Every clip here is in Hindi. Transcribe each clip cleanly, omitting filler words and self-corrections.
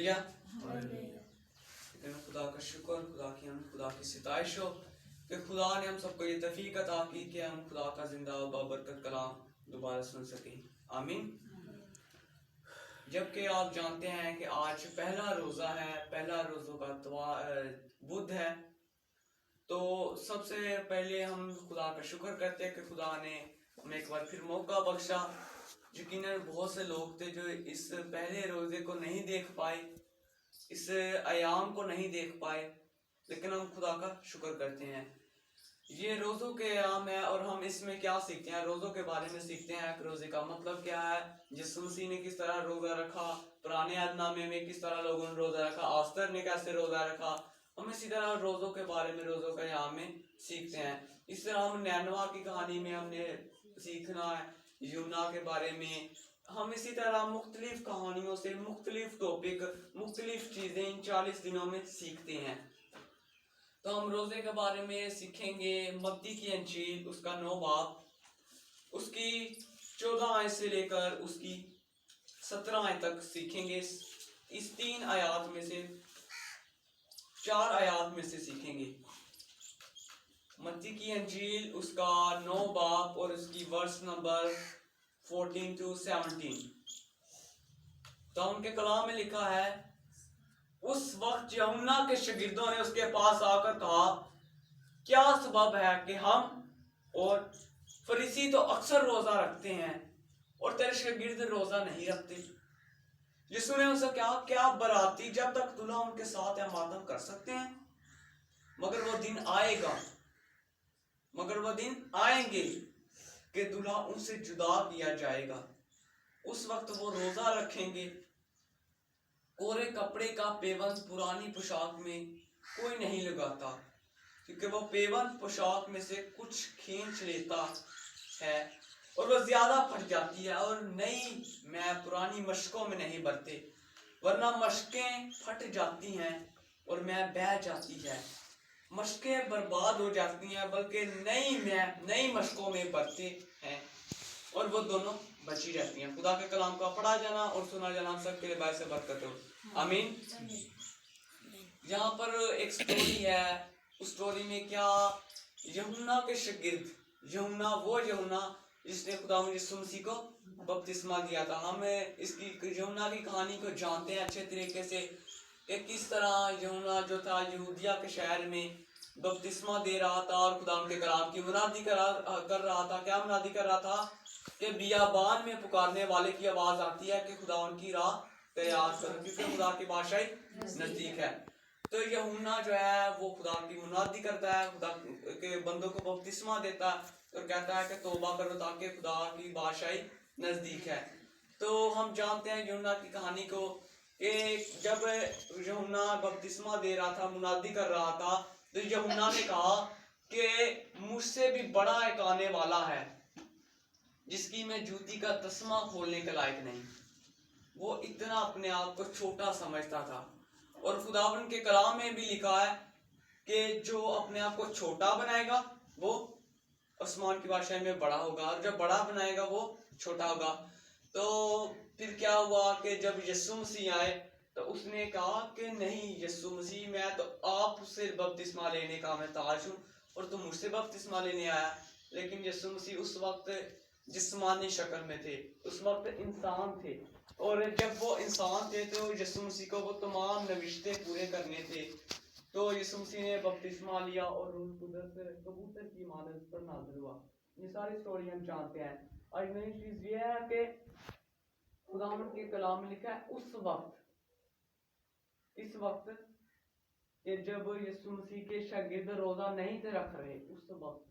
हालेलुया। खुदा का शुक्र, खुदा की हम खुदा की सिताइश हो कि खुदा ने हम सबको ये तौफीक अता की कि हम खुदा का जिंदा और बाबरकत कलाम दोबारा सुन सकें। आमीन। जबकि आप जानते हैं कि आज पहला रोज़ा है, पहला रोज़ों का बुध है, तो सबसे पहले हम खुदा का शुक्र करते हैं कि खुदा ने हमें एक बार फिर मौका बख्शा। यकीनन बहुत से लोग थे जो इस पहले रोज़े को नहीं देख पाए, इस अयाम को नहीं देख पाए, लेकिन हम खुदा का शुक्र करते हैं। ये रोज़ों के अयाम है और हम इसमें क्या सीखते हैं, रोज़ों के बारे में सीखते हैं कि रोज़े का मतलब क्या है, यीशु मसीह ने किस तरह रोज़ा रखा, पुराने अहदनामे में किस तरह लोगों ने रोज़ा रखा, आस्तर ने कैसे रोज़ा रखा। हम इसी तरह रोज़ों के बारे में, रोज़ों के अयाम में सीखते हैं। इस तरह हम नैनवा की कहानी में हमने सीखना है, यूना के बारे में। हम इसी तरह मुख्तलिफ कहानियों से मुख्तलिफ टॉपिक, मुख्तलिफ चीज़ें इन 40 दिनों में सीखते हैं। तो हम रोज़े के बारे में सीखेंगे मत्ती की अंजील, उसका 9 बाब, उसकी 14 आयत से लेकर उसकी 17 आयत तक सीखेंगे। इस 3 आयात में से 4 आयात में से सीखेंगे। मत्ती की अंजील उसका 9 बाब और उसकी वर्स नंबर 14 to 17। तो उनके कलाम में लिखा है, उस वक्त यूहन्ना के शागिर्दों ने उसके पास आकर कहा, क्या सबब है कि हम और फरीसी तो अक्सर रोजा रखते हैं और तेरे शागिर्द रोजा नहीं रखते। यीशु ने उनसे कहा, क्या बराती जब तक दूल्हा उनके साथ है मातम कर सकते हैं? मगर वो दिन आएगा, मगर वो दिन आएंगे कि दूल्हा उनसे जुदा किया जाएगा। उस वक्त वो रोजा रखेंगे। कोरे कपड़े का पेवंद पुरानी पोशाक में कोई नहीं लगाता, क्योंकि वो पेवंद पोशाक में से कुछ खींच लेता है और वह ज्यादा फट जाती है, और नई मैं पुरानी मशकों में नहीं बरते, वरना मशकें फट जाती हैं और मैं बह जाती है। मशकें बर्बाद हो जाती हैं, बल्कि नई मशकों में बरते हैं और वो दोनों बची रहती हैं। खुदा के कलाम का पढ़ा जाना और सुना जाना हम सबके लिए बायस बरकत हो। आमीन। यहाँ पर एक स्टोरी है। उस स्टोरी में क्या, यूहन्ना के शागिर्द, यूहन्ना वो यूहन्ना जिसने खुदा यीशु मसीह को बपतिस्मा दिया था। हम इसकी यूहन्ना की कहानी को जानते हैं अच्छे तरीके से कि किस तरह यूहन्ना जो था यहूदिया के शहर में बपतिस्मा दे रहा था और खुदा के कलाम की मुनादी कर रहा था। क्या मुनादी कर रहा था कि बियाबान में पुकारने वाले की आवाज आती है कि खुदा उनकी राह तैयार करो, क्योंकि खुदा की बादशाही नजदीक है। तो यूहन्ना जो है वो खुदा की मुनादी करता है, खुदा के बंदों को बपतिस्मा देता है और कहता है कि तौबा करो ताकि खुदा की बादशाही नजदीक है। तो हम जानते हैं यूहन्ना की कहानी को कि जब यूहन्ना बपतिस्मा दे रहा था, मुनादी कर रहा था, तो यूहन्ना ने कहा कि मुझसे भी बड़ा एक आने वाला है जिसकी मैं जूती का तस्मा खोलने के लायक नहीं। वो इतना अपने आप को छोटा समझता था। और खुदावन के कलाम में भी लिखा है कि जो अपने आप को छोटा बनाएगा वो आसमान की बादशाही में बड़ा होगा, और जो बड़ा बनाएगा वो छोटा होगा। तो फिर क्या हुआ कि जब यीशु मसीह आए तो उसने कहा कि नहीं यीशु मसीह, मैं तो आपसे बपतिस्मा लेने का मैं ताज हूँ और तुम मुझसे बपतिस्मा लेने आया। लेकिन यीशु मसीह उस वक्त जिस्मानी शक्ल में थे, उस वक्त इंसान थे, और जब वो इंसान थे तो यीशु मसीह को वो तमाम नविश्ते पूरे करने थे। तो यीशु मसीह ने बपतिस्मा लिया और रूह कुदस कबूतर की मानद पर नाज़िल हुआ। ये सारी स्टोरी हम जानते हैं। और नई चीज ये है कि खुदावंद के कलाम में लिखा है उस वक्त, इस वक्त कि जब यीशु मसीह के शागिर्द रोजा नहीं थे रख रहे, उस वक्त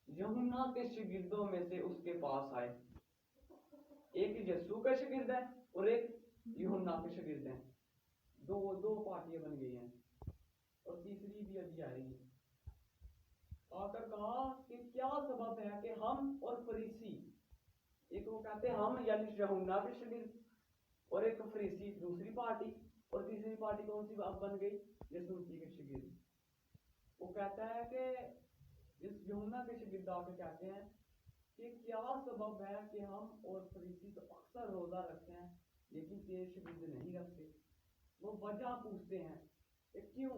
यूहन्ना के शागिर्दों में से उसके पास आए। एक यीशु का शागिर्द है और एक यूहन्ना के शागिर्द हैं। दो पार्टियां बन गई हैं और तीसरी भी अभी आएगी। आकर कहा कि क्या सबब है कि हम और फरीसी, एक वो कहते हैं हम यानी यूहन्ना के शागिर्द, और एक फरीसी दूसरी पार्टी, और तीसरी पार्टी कौन सी अब बन गई, यीशु मसीह के शागिर्द। वो कहता है कि इस यूहन्ना के शागिर्द आके कहते हैं कि क्या सबब है कि हम और फरीसी तो अक्सर रोजा रखते हैं लेकिन तेरे शागिर्द नहीं रखते। वो वजह पूछते हैं कि क्यों,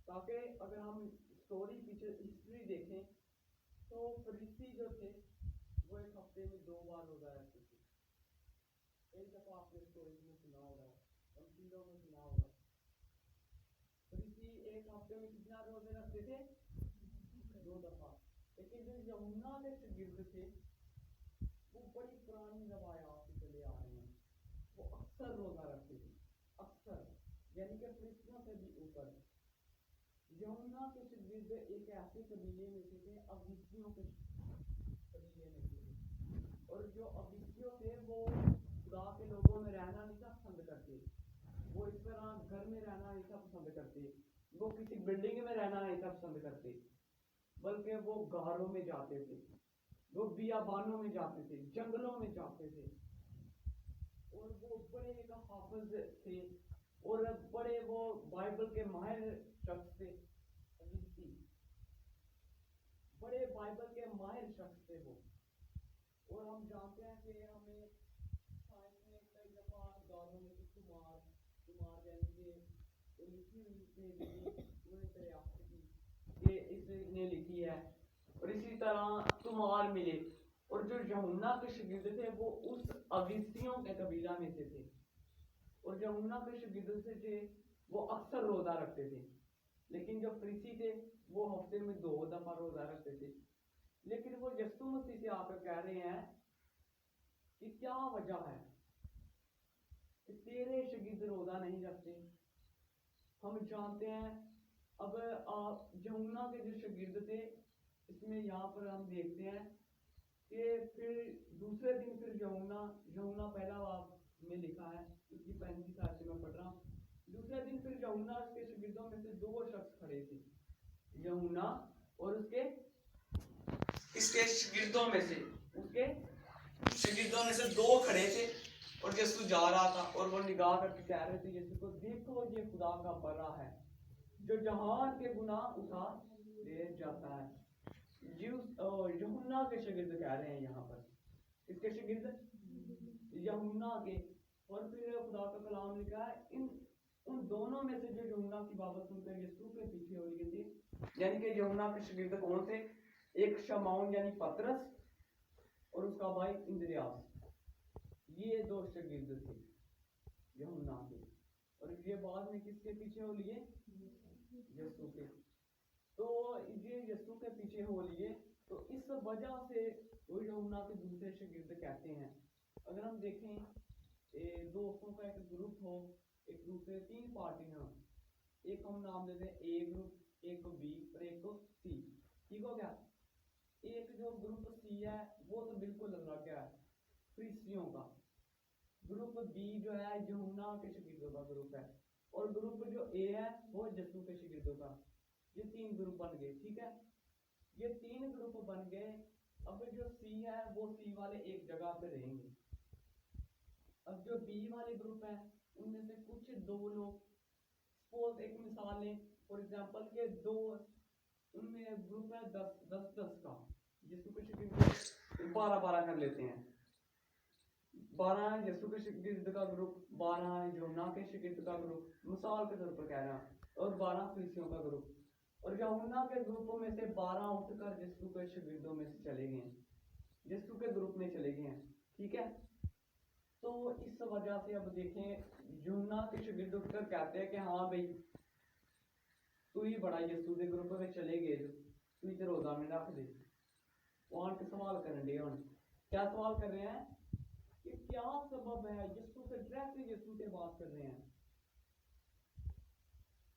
ताकि अगर हम स्टोरी पीछे हिस्ट्री देखें तो फरीसी जो थे वो एक हफ्ते में 2 बार रोजा रखते थे। एक दफा आपने स्टोरी में सुना होगा, तमसीलों में सुना होगा, फरीसी एक हफ्ते में कितना रोजे रखते थे? 2 दफा। लेकिन जो यूहन्ना के शागिर्द थे वो बड़ी पुरानी रवायात से चले आ रहे हैं, वो अक्सर रोजा रखते थे, अक्सर, यानी कि फरीसियों से भी ऊपर। यूहन्ना के शागिर्द एक ऐसे कबीले में से थे, अबिसियों के कबीले में से थे, और जो अबिसियों थे वो खुदा के लोगों में रहना नहीं था पसंद करते, वो इस तरह घर में रहना नहीं था पसंद करते, वो किसी बिल्डिंग में रहना नहीं था पसंद करते, बल्कि वो गारों में जाते थे, वो बियाबानों में जाते थे, जंगलों में जाते थे, और वो बड़े एक हाफिज थे और बड़े वो बाइबल के माहिर शख्स थे, बड़े बाइबल के माहिर शख्स थे वो। और हम जानते हैं कि हमें साइंस में कई दफा गारों में तुम्हार तुम्हार यानी कि लिखी हुई उन्होंने दरियाफ्त की कि इसने लिखी है, और इसी तरह तुम्हार मिले। और जो यूहन्ना के शागिर्द थे वो उस अबिसियों के कबीला में से थे, और यूहन्ना के शागिर्द से थे वो अक्सर रोजा रखते थे, लेकिन जो फरीसी थे वो हफ्ते में 2 दफा रोजा रखते थे। लेकिन वो यीशु मसीह से आकर कह रहे हैं कि क्या वजह है कि तेरे शागिर्द रोजा नहीं रखते। हम जानते हैं, अब यूहन्ना के जो शागिर्द थे, इसमें यहाँ पर हम देखते हैं कि फिर दूसरे दिन फिर यूहन्ना पहला बाब में लिखा है, उसकी 35 आयत से मैं पढ़ रहा हूँ। दूसरे दिन फिर यूहन्ना के शागिर्दों में से 2 शख्स खड़े थे, यूहन्ना और इसके शागिर्दों में से उसके शागिर्दों में से 2 खड़े थे, और यीशु जा रहा था और वो निगाह करके कह रहे थे यीशु को, देखो ये खुदा का बड़ा है जो जहान के गुनाह उठा ले जाता है। यूहन्ना के शागिर्द कह रहे हैं यहाँ पर, इसके शागिर्द यूहन्ना के। और फिर खुदा का कलाम लिखा है, इन उन दोनों में से जो यूहन्ना की बाबत सुनकर यीशु के पीछे हो लिए थे, यानी कि यूहन्ना के शागिर्द कौन थे? एक शमौन यानी पतरस और उसका भाई इंद्रियास, ये 2 शागिर्द थे यूहन्ना के, और ये बाद में किसके पीछे हो लिए? यीशु के। तो ये यीशु के पीछे हो लिए, तो इस वजह से वो यूहन्ना के दूसरे शागिर्द कहते हैं। अगर हम देखें दोस्तों का एक ग्रुप हो, एक दूसरे 3 पार्टियां, एक हम नाम देते हैं ए ग्रुप, एक बी और एक सी, ठीक हो गया। एक जो ग्रुप सी है वो तो बिल्कुल अलग है, फरीसियों का। ग्रुप बी जो है यूहन्ना के शागिर्दों का ग्रुप है, और ग्रुप जो ए है वो यीशु के शागिर्दों का। ये 3 ग्रुप बन गए, ठीक है, ये 3 ग्रुप बन गए। अब जो सी है वो सी वाले एक जगह पे रहेंगे। अब जो बी वाले ग्रुप है उनमें से कुछ 2 लोग, सपोज एक मिसाल लें फॉर एग्जांपल के 2 उनमें ग्रुप है 10 का, यीशु के शागिर्द 12 कर लेते हैं, 12 यीशु के शागिर्द का ग्रुप, 12 यूहन्ना के शागिर्द का ग्रुप, मिसाल के तौर पर कह रहा हूं, और 12 फरीसियों का ग्रुप। और यूहन्ना के ग्रुपों में से 12 उठकर यीशु के शागिर्दों में से चले गए हैं, यीशु के ग्रुप में चले गए हैं, ठीक है। तो इस वजह से अब देखें, यूहन्ना के शागिर्द उठकर कहते हैं कि हाँ भाई तू ही बड़ा यीशु के ग्रुप में चले गए, तू ही रोजा में रख दे। वहां के सवाल करने क्या सवाल कर रहे हैं कि क्या सबब है, यीशु से डायरेक्ट यीशु से बात कर रहे हैं।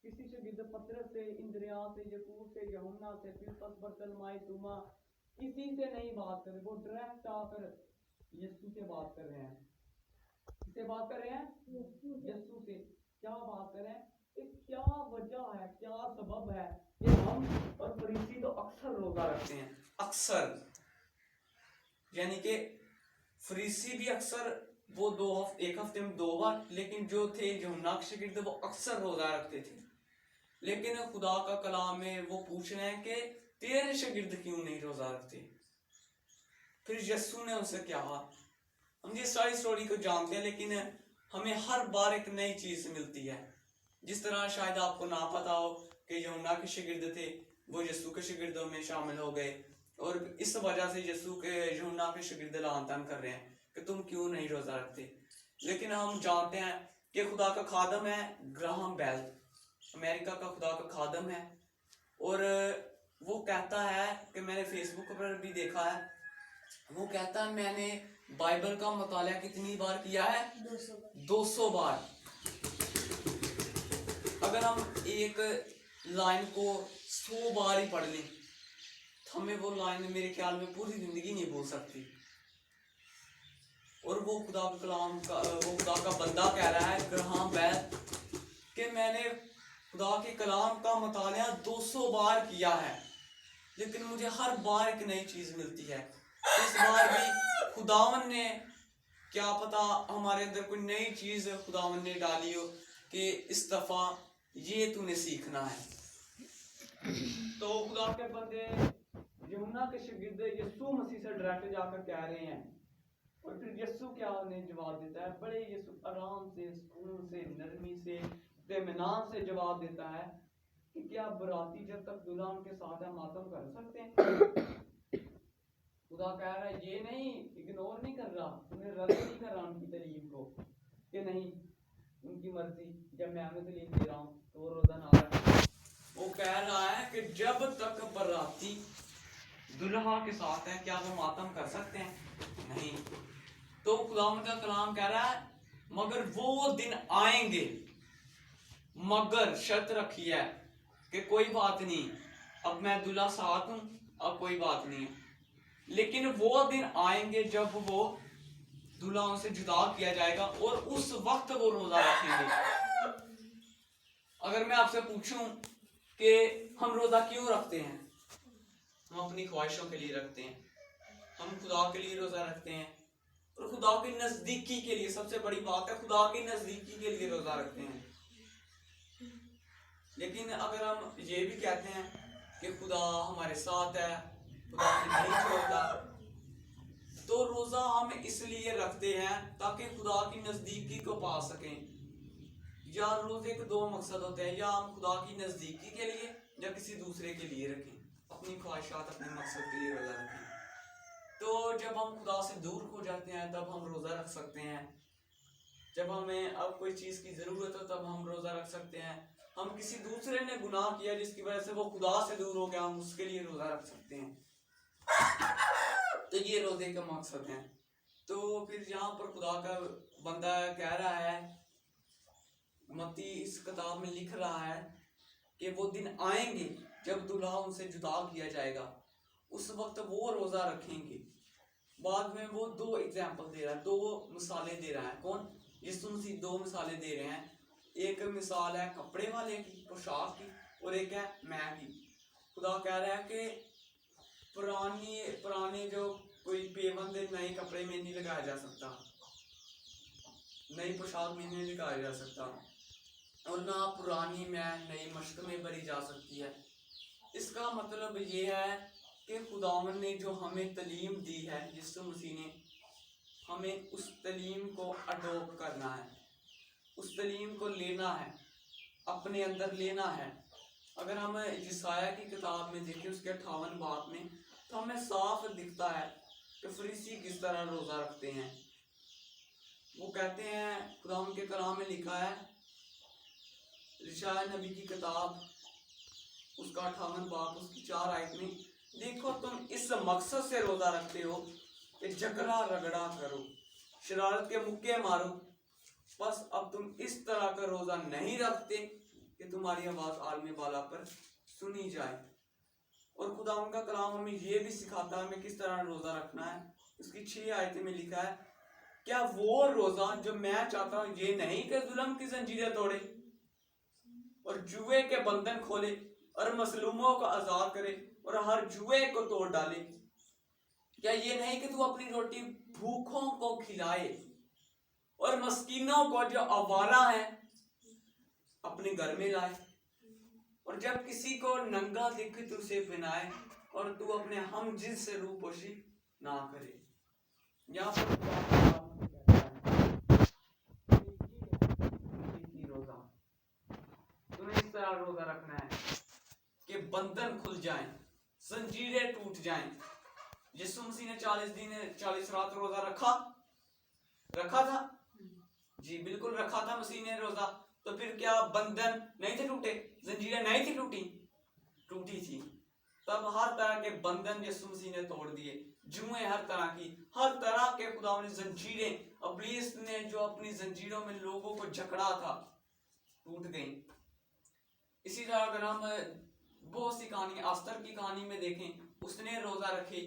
किसी शागिर्द पतरस से, इंद्रियास से, याकूब से, यूहन्ना से, फिलिप्पस, बरतलमाई, तोमा, किसी से नहीं बात कर रहे, वो डायरेक्ट आकर यीशु से बात कर रहे हैं। किससे बात कर रहे हैं? यीशु से। क्या बात कर रहे हैं कि क्या वजह है, क्या सबब है कि हम और फरीसी तो अक्सर रोजा रखते हैं, अक्सर, यानी कि फरीसी भी अक्सर वो 1 हफ्ते में 2 बार, लेकिन जो थे यूहन्ना के शागिर्द वो अक्सर रोजा रखते थे। लेकिन खुदा का कलाम में वो पूछ रहे हैं कि तेरे शागिर्द क्यों नहीं रोजा रखते। फिर यीशु ने उनसे क्या कहा, हम ये सारी स्टोरी को जानते हैं, लेकिन हमें हर बार एक नई चीज मिलती है। जिस तरह शायद आपको ना पता हो कि यूहन्ना के शागिर्द थे, वो यीशु के शागिर्दों में शामिल हो गए, और इस वजह से यीशु के यूहन्ना के शागिर्द लानतान कर रहे हैं कि तुम क्यों नहीं रोजा रखते। लेकिन हम जानते हैं कि खुदा का खादम है ग्राहम बेल, अमेरिका का खुदा का खादम है, और वो कहता है कि मैंने फेसबुक पर भी देखा है, वो कहता है मैंने बाइबल का मुताला कितनी बार किया है? 200 बार। अगर हम एक लाइन को 100 बार ही पढ़ लें तो हमें वो लाइन मेरे ख्याल में पूरी जिंदगी नहीं बोल सकती। और वो खुदा का कलाम का, वो खुदा का बंदा कह रहा है ग्राहम बेल कि मैंने खुदा के कलाम का मुताला 200 बार किया है, लेकिन मुझे हर बार एक नई चीज मिलती है। इस बार भी खुदावन ने, क्या पता हमारे अंदर कोई नई चीज खुदावन ने डाली हो कि इस दफा ये तूने सीखना है। तो खुदा के बंदे यूहन्ना के शागिर्द यीशु मसीह से डायरेक्ट जाकर कह रहे हैं, और फिर यीशु क्या उन्हें जवाब देता है? बड़े यीशु आराम से, सुकून से, नरमी से, इत्मीनान से जवाब देता है कि क्या बराती जब तक दुल्हन के साथ है मातम कर सकते हैं? खुदा कह रहा है ये नहीं, इग्नोर नहीं कर रहा, उन्हें रद्द नहीं कर रहा उनकी तलीम को कि नहीं उनकी मर्जी, जब मैं उन्हें तलीम दे रहा हूँ तो वो रोजा ना रहे। वो कह रहा है कि जब तक बराती दुल्हा के साथ है क्या वो मातम कर सकते हैं? नहीं। तो खुदावंद का कलाम कह रहा है मगर वो दिन आएंगे, मगर शर्त रखी है कि कोई बात नहीं, अब मैं दूल्हा साथ हूं, अब कोई बात नहीं है, लेकिन वो दिन आएंगे जब वो दूल्हा से जुदा किया जाएगा और उस वक्त वो रोजा रखेंगे। अगर मैं आपसे पूछूं कि हम रोजा क्यों रखते हैं? हम अपनी ख्वाहिशों के लिए रखते हैं, हम खुदा के लिए रोजा रखते हैं, और खुदा की नजदीकी के लिए। सबसे बड़ी बात है खुदा की नजदीकी के लिए रोजा रखते हैं। लेकिन अगर हम ये भी कहते हैं कि खुदा हमारे साथ है, खुदा हमें नहीं छोड़ता, तो रोजा हम इसलिए रखते हैं ताकि खुदा की नजदीकी को पा सकें। या रोजे के दो मकसद होते हैं, या हम खुदा की नजदीकी के लिए या किसी दूसरे के लिए रखें, अपनी ख्वाहिशात, अपने मकसद के लिए रोजा रखें। तो जब हम खुदा से दूर हो जाते हैं तब हम रोजा रख सकते हैं। जब हमें अब कोई चीज की जरूरत हो तब हम रोजा रख सकते हैं। हम किसी दूसरे ने गुनाह किया जिसकी वजह से वो खुदा से दूर हो गया, हम उसके लिए रोजा रख सकते हैं। तो ये रोजे का मकसद है। तो फिर यहाँ पर खुदा का बंदा कह रहा है, मत्ती इस किताब में लिख रहा है कि वो दिन आएंगे जब दूल्हा उनसे जुदा किया जाएगा, उस वक्त वो रोजा रखेंगे। बाद में वो दो एग्जाम्पल दे रहा है, दो मिसालें दे रहा है। कौन? यीशु मसीह दो मिसालें दे रहे हैं। एक मिसाल है कपड़े वाले की, पोशाक की, और एक है मैं की। खुदा कह रहा है कि पुराने जो कोई पेबंद नए कपड़े में नहीं लगाया जा सकता, नई पोशाक में नहीं लगाया जा सकता, और ना पुरानी मैं नई मश्क में भरी जा सकती है। इसका मतलब ये है कि खुदावन ने जो हमें तलीम दी है, यीशु मसीह ने, हमें उस तलीम को अडोप्ट करना है, उस तलीम को लेना है, अपने अंदर लेना है। अगर हम यशायाह की किताब में देखें उसके 58 बाब में, तो हमें साफ दिखता है कि फरीसी किस तरह रोजा रखते हैं। वो कहते हैं, खुदा उनके कलाम में लिखा है, यशायाह नबी की किताब उसका 58 बाब उसकी 4 आयत में, देखो तुम इस मकसद से रोजा रखते हो कि झगड़ा रगड़ा करो, शरारत के मुक्के मारो, बस अब तुम इस तरह का रोजा नहीं रखते कि तुम्हारी आवाज आलमी बाला पर सुनी जाए। और खुदा उनका कलाम हमें ये भी सिखाता है हमें किस तरह रोजा रखना है। उसकी 6 आयतें में लिखा है, क्या वो रोजा जो मैं चाहता हूं ये नहीं कि जुल्म की जंजीरें तोड़े और जुए के बंधन खोले और मसलूमों को आजाद करे और हर जुए को तोड़ डाले? क्या ये नहीं कि तू अपनी रोटी भूखों को खिलाए और मस्कीनों को जो आवारा है अपने घर में लाए, और जब किसी को नंगा दिखे तो उसे पहनाए, और तू अपने हम जिस से रूपोशी ना करे। यहाँ पर तरह रोजा रखना है कि बंधन खुल जाएं, जंजीरें टूट जाएं। यीशु मसीह ने 40 दिन 40 रात रोजा रखा था जी, बिल्कुल रखा था मसीह ने रोजा। तो फिर क्या बंधन नहीं थे टूटे, जंजीरें नहीं थी टूटी थी। तब हर तरह के बंधन यीशु मसीह ने तोड़ दिए, जुएं हर तरह के खुदा ने जंजीरें, इब्लीस ने जो अपनी जंजीरों में लोगों को जकड़ा था, टूट गई। इसी तरह अगर हम बहुत सी कहानी, आस्तर की कहानी में देखें, उसने रोजा रखे,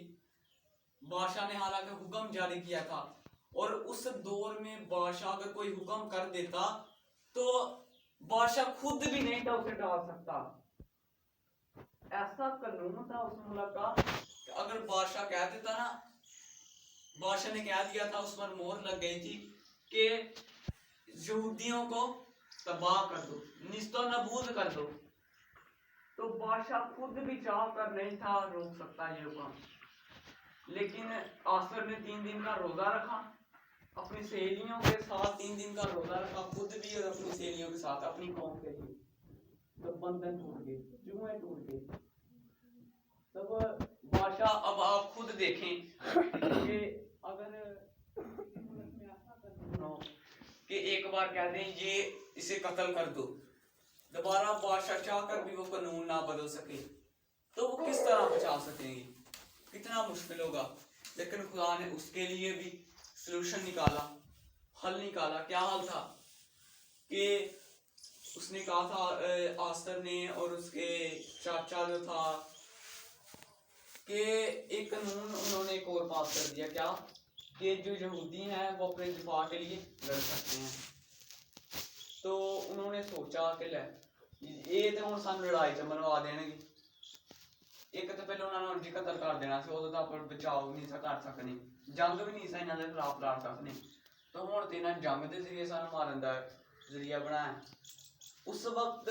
बादशाह ने हालांकि हुक्म जारी किया था, और उस दौर में बादशाह अगर कोई हुक्म कर देता तो बादशाह खुद भी नहीं था उसे टाल सकता। ऐसा कानून था उस मुल्क का कि अगर बादशाह कह देता ना, बादशाह ने कह दिया था, उस पर मोहर लग गई थी कि यहूदियों को तबाह कर दो, निस्तो नबूद कर दो, तो बादशाह खुद भी चाह कर नहीं था रोक सकता ये हुक्म। लेकिन आसर ने 3 दिन का रोजा रखा, अपनी सहेलियों के साथ 3 दिन का रोजा रखा, खुद भी और अपनी सहेलियों के साथ, अपनी कौम के लिए। तो बंधन टूट गए, जुएं टूट गए। तब बादशाह, अब आप खुद देखें कि अगर ऐसा कानून हो कि एक बार कह दें ये इसे कत्ल कर दो, दोबारा बादशाह चाहकर भी वो कानून ना बदल सके, तो वो किस तरह बचा सकेंगे, कितना मुश्किल होगा। लेकिन खुदा ने उसके लिए भी सलूशन निकाला, हल निकाला। क्या हल था कि उसने कहा था आस्तर ने और उसके चाचा जो था कि एक कानून उन्होंने एक और पास कर दिया, क्या कि जो यहूदी हैं वो अपने दिफा के लिए लड़ सकते हैं। तो उन्होंने सोचा कि ये तो हम सन लड़ाई च मनवा देंगे, एक तो पहले उन्होंने उनकी कत्ल कर देना सी, उदों तो आप बचाव नहीं सा कर सकने, जंग भी नहीं सा इन्हां दे खिलाफ लड़ सकने। तो हुण ते इन्हां जंग दे जरिए सानू मारन दा जरिया बनाया। उस वक्त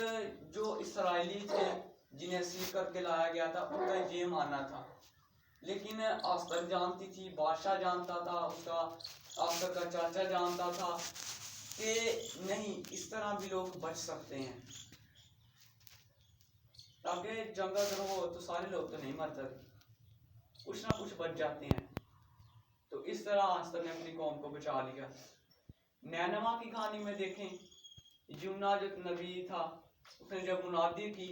जो इसराइली थे जिन्हें सील करके लाया गया था, उनका ये मानना था। लेकिन आस्तर जानती थी, बादशाह जानता था, उसका आस्तर का चाचा जानता था कि नहीं, इस तरह भी लोग बच सकते हैं, ताकि जंग अगर हो तो सारे लोग तो नहीं मरते, कुछ ना कुछ बच जाते हैं। तो इस तरह आस्तर ने अपनी कौम को बचा लिया। नैनवा की कहानी में देखें, यूना जो नबी था, उसने जब मुनादी की,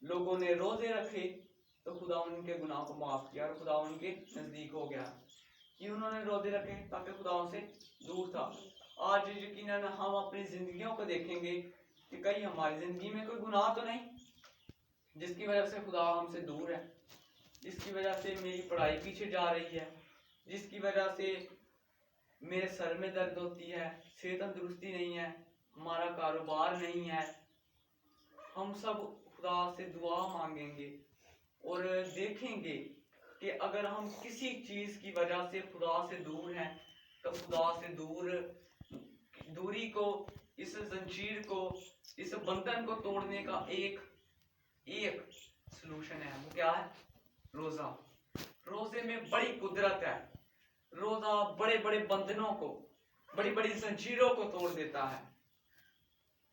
लोगों ने रोजे रखे, तो खुदा उनके गुनाह को माफ किया और खुदा उनके नजदीक हो गया। कि उन्होंने रोजे रखे ताकि खुदा उनसे दूर था। आज यकीनन हम अपनी जिंदगियों को देखेंगे कि कहीं हमारी जिंदगी में कोई गुनाह तो नहीं जिसकी वजह से खुदा हमसे दूर है, जिसकी वजह से मेरी पढ़ाई पीछे जा रही है, जिसकी वजह से मेरे सर में दर्द होती है, सेहत तंदुरुस्ती नहीं है, हमारा कारोबार नहीं है। हम सब खुदा से दुआ मांगेंगे और देखेंगे कि अगर हम किसी चीज की वजह से खुदा से दूर हैं, तो खुदा से दूरी को, इस जंजीर को, इस बंधन को तोड़ने का एक सलूशन है। वो क्या है? रोजा। रोजे में बड़ी कुदरत है। रोजा बड़े बड़े बंधनों को, बड़ी बड़ी जंजीरों को तोड़ देता है।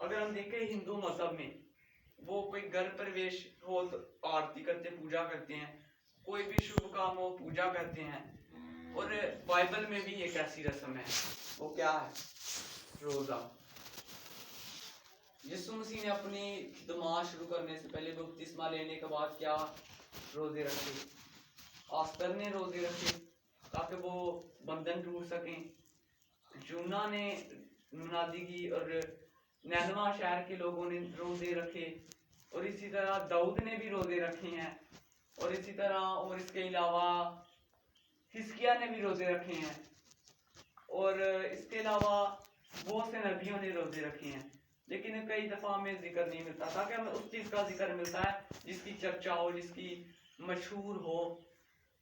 अगर हम देखें हिंदू मजहब में, वो कोई घर प्रवेश हो तो आरती करते, पूजा करते हैं, कोई भी शुभ काम हो पूजा करते हैं। और बाइबल में भी एक ऐसी रस्म है, वो क्या है? रोजा। यीशु मसीह ने अपनी खिदमत शुरू करने से पहले, बपतिस्मा लेने के बाद क्या रोजे रखे? आस्तर ने रोजे रखे ताकि वो बंधन टूट सकें। यूना ने मुनादी की और नैनवा शहर के लोगों ने रोजे रखे, और इसी तरह दाऊद ने भी रोजे रखे हैं, और इसी तरह और इसके अलावा हिजकिय्याह ने भी रोजे रखे हैं, और इसके अलावा बहुत से नबियों ने रोजे रखे हैं। लेकिन कई दफा हमें जिक्र नहीं मिलता, ताकि हमें उस चीज का जिक्र मिलता है जिसकी चर्चा हो, जिसकी मशहूर हो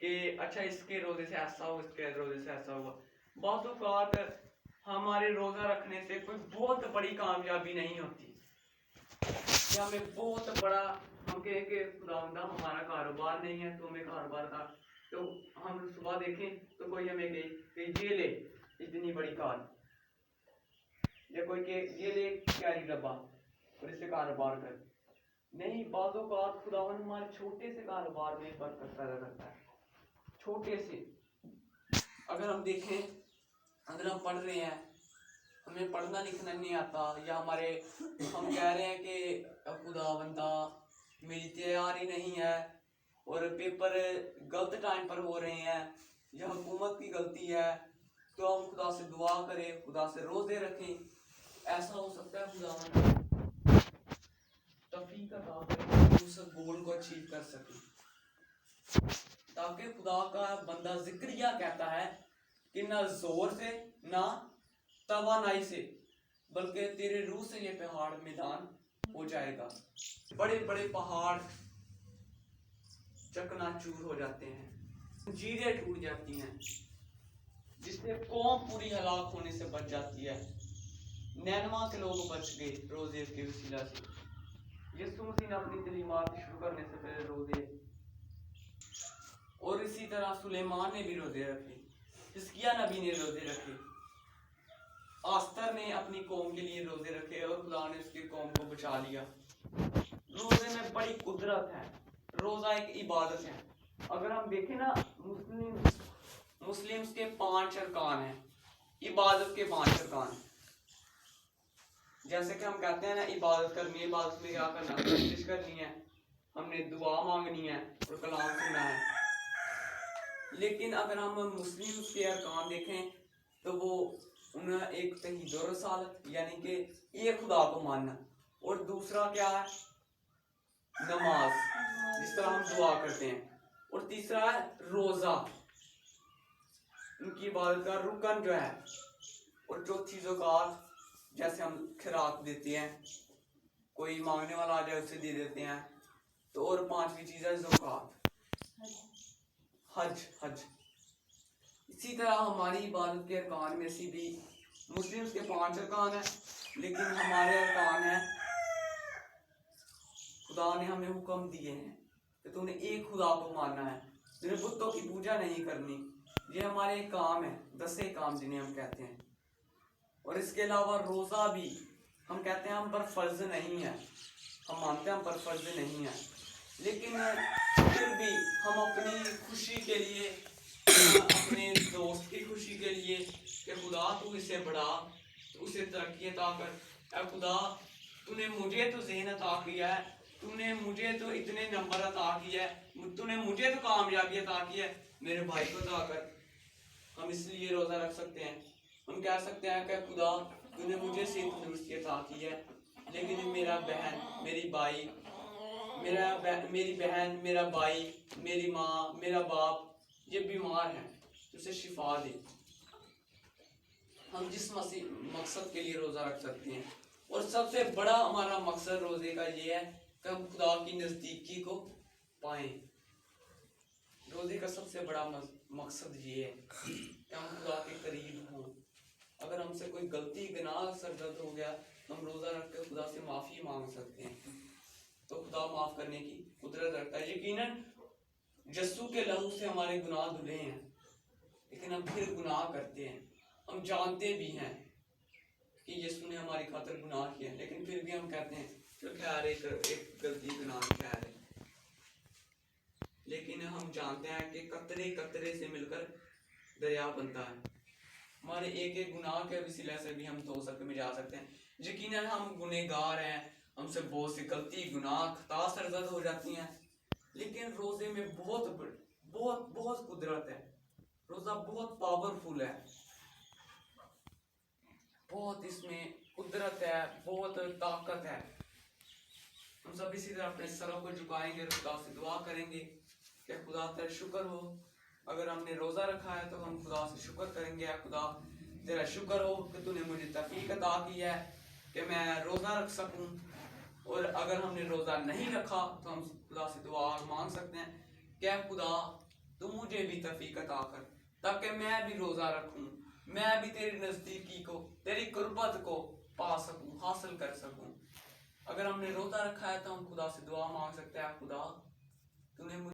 कि अच्छा इसके रोजे से ऐसा हो, इसके रोजे से ऐसा हुआ। बहुत औक़ात हमारे रोजा रखने से कोई बहुत बड़ी कामयाबी नहीं होती, या हमें बहुत बड़ा, हम कहें कि खुदावंदा हमारा कारोबार नहीं है तो हमें कारोबार का, तो हम सुबह देखें तो कोई हमें कहे कि ये ले इतनी बड़ी कार, या कोई के ये ले कैरी डब्बा और इससे कारोबार कर। नहीं, बाज़ों का खुदावन हमारे छोटे से कारोबार में बरकत पैदा करता है, छोटे से। अगर हम देखें, अगर हम पढ़ रहे हैं, हमें पढ़ना लिखना नहीं आता, या हम कह रहे हैं कि खुदावंदा मेरी तैयारी नहीं है, और पेपर गलत टाइम पर हो रहे हैं, या हुकूमत की गलती है, तो हम खुदा से दुआ करें, खुदा से रोजे रखें। ऐसा हो सकता है खुदावंद तौफीक अता करे कि उस गोल को अचीव कर सके। ताकि खुदा का बंदा जिक्रिया कहता है कि ना जोर से ना तवानाई से, बल्कि तेरे रूह से ये पहाड़ मैदान हो जाएगा। बड़े बड़े पहाड़ चकनाचूर हो जाते हैं, जंजीरें टूट जाती हैं, जिससे कौम पूरी हलाक होने से बच जाती है। नैनवा के लोग बच गए रोजे के वसीला से। यीशु मसीह ने अपनी तलीमात शुरू करने से पहले रोजे, और इसी तरह सुलेमान ने भी रोजे रखे, हिजकिय्याह नबी ने रोजे रखे, आस्तर ने अपनी कौम के लिए रोजे रखे, और खुदा ने उसकी कौम को बचा लिया। रोजे में बड़ी कुदरत है। रोजा एक इबादत है। अगर हम देखें ना, मुस्लिम्स के 5 अरकान हैं, इबादत के 5 अरकान। जैसे कि हम कहते हैं ना, इबादत करनी है, इबादत में क्या करना, कोशिश करनी है, हमने दुआ मांगनी है और कलाम सुनना है। लेकिन अगर हम मुस्लिम के अरकान देखें तो वो उन्हें एक तौहीद और रसालत, यानी कि एक खुदा को मानना, और दूसरा क्या है, नमाज, जिस तरह हम दुआ करते हैं, और तीसरा है रोजा, उनकी इबादत का रुकन जो है, और चौथी ज़कात, जैसे हम खिराक देते हैं, कोई मांगने वाला आ जाए उसे दे देते हैं, तो और 5वीं चीज है ज़कात, हज। इसी तरह हमारी इबादत के अरकान में से भी मुस्लिम्स के 5 अरकान है, लेकिन हमारे अरकान है, खुदा ने हमें हुक्म दिए हैं कि तूने एक खुदा को मानना है, तूने बुतों की पूजा नहीं करनी। ये हमारे काम है, 10 काम जिन्हें हम कहते हैं। और इसके अलावा रोज़ा भी हम कहते हैं हम पर फर्ज नहीं है, हम मानते हैं हम पर फर्ज नहीं है, लेकिन फिर भी हम अपनी खुशी के लिए, अपने दोस्त की खुशी के लिए कि खुदा तू इसे बढ़ा, तो उसे तरक्की अता कर, ऐ खुदा तूने मुझे तो ज़हन अता किया है, तूने मुझे तो इतने नंबर अता किया है, तूने मुझे तो कामयाबी अता की है, मेरे भाई को अता कर। हम इसलिए रोज़ा रख सकते हैं। हम कह सकते हैं कि खुदा तूने मुझे सेहत तंदुरुस्ती अता की है, लेकिन मेरा बहन, मेरी भाई, मेरी बहन, मेरा भाई, मेरी माँ, मेरा बाप ये बीमार है, उसे शिफा दे। हम जिस मकसद के लिए रोज़ा रख सकते हैं, और सबसे बड़ा हमारा मकसद रोज़े का ये है कि हम खुदा की नज़दीकी को पाएं। रोज़े का सबसे बड़ा मकसद ये है कि हम खुदा के करीब हों। अगर हमसे कोई गलती, गुनाह, सरदर्द हो गया, तो हम रोज़ा रख कर खुदा से माफ़ी मांग सकते हैं, तो खुदा माफ़ करने की कुदरत रखता है। यकीनन यीशु के लहू से हमारे गुनाह धुले हैं, लेकिन हम फिर गुनाह करते हैं। हम जानते भी हैं कि यीशु ने हमारी खातिर गुनाह किया, लेकिन फिर भी हम कहते हैं चलो खैर एक गलती गुनाह खैर है। लेकिन हम जानते हैं कि कतरे कतरे से मिलकर दरिया बनता है। हमारे एक एक गुनाह के वसीले से भी हम दोज़ख में जा सकते हैं। यकीनन हम गुनहगार हैं, हमसे बहुत सी गलती, गुनाह, खता सरजद हो जाती हैं, लेकिन रोज़े में बहुत बहुत बहुत कुदरत है। रोज़ा बहुत पावरफुल है, बहुत इसमें कुदरत है, बहुत ताकत है। हम सब इसी तरह अपने सरों को झुकाएंगे, खुदा से दुआ करेंगे कि खुदा तेरा शुक्र हो। अगर हमने रोज़ा रखा है तो हम खुदा से शुक्र करेंगे, खुदा तेरा शुक्र हो कि तूने मुझे तौफीक अता की है कि मैं रोज़ा रख सकूं। और अगर हमने रोज़ा नहीं रखा तो हम खुदा से दुआ मांग सकते हैं कि खुदा तू मुझे भी तौफीक अता कर, ताकि मैं भी रोज़ा रखूं, मैं भी तेरी नज़दीकी को, तेरी कुर्बत को पा सकूं, हासिल कर सकूं। अगर हमने रोज़ा रखा है तो हम खुदा से दुआ मांग सकते हैं, खुदा तूने